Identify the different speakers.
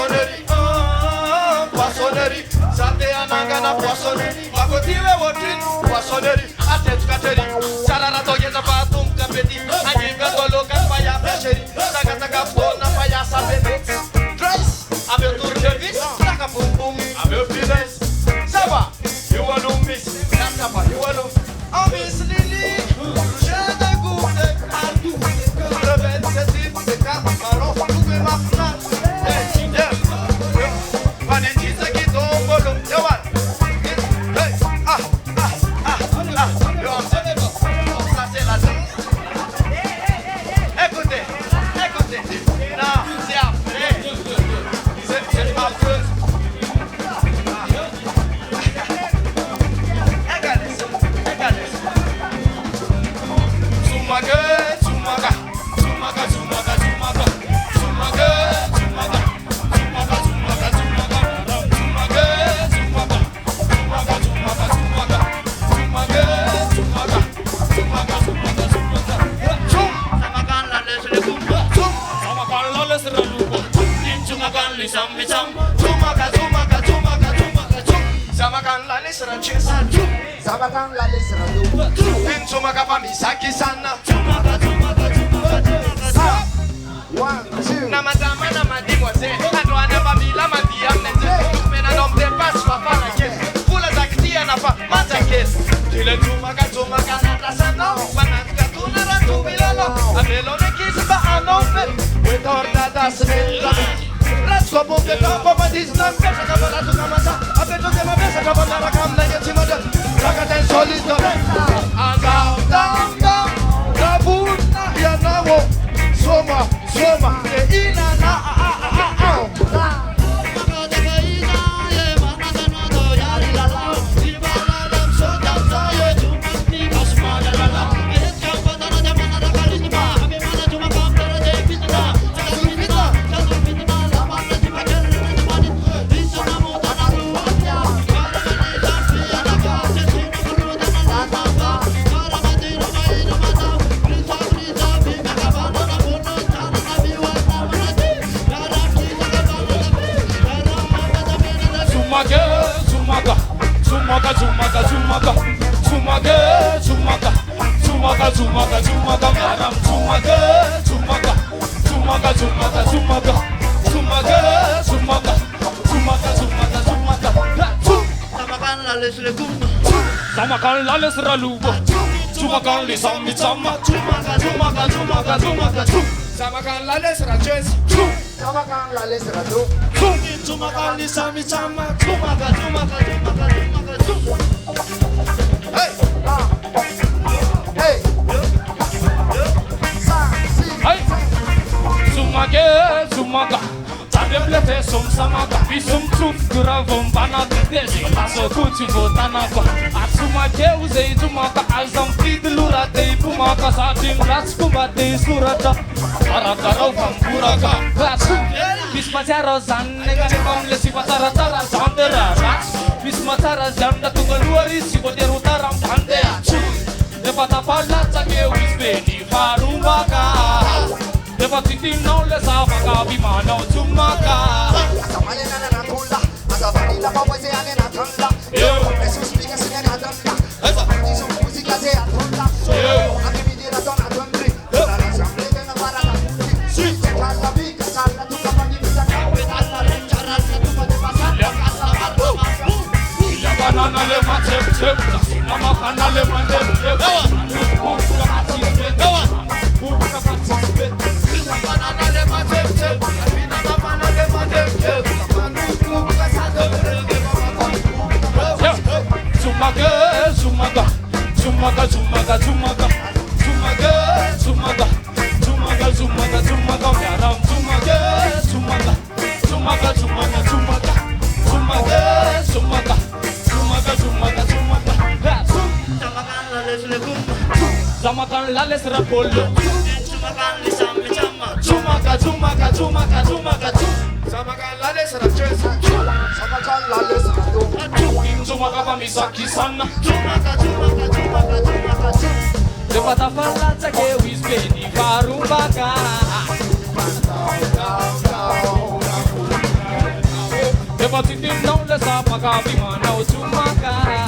Speaker 1: poissonnerie, poissonnerie. Santé anangana poissonnerie. Makotiwe wotrin poissonnerie. Atetkaterie. Sarara togeza patum kapeti. Ajiga toloka paya pêcherie. Taka pona paya sapete. Dress. Abe tour de vis. Taka pum pum. Abe business. Ça va? You want to miss? Ça va? You want to? Miss Lily. Je te goûte partout. Le 27 c'est 4 marrons. Tout est maintenant. Hey, yeah. Fanny dit ce qui tombe au long. Yo, what? Hey, ça c'est la danse. Écoutez, non, c'est après. C'est après. Regardez ça. Jomaka.
Speaker 2: Cause if you don't, let's up, I got be man, now Jomaka.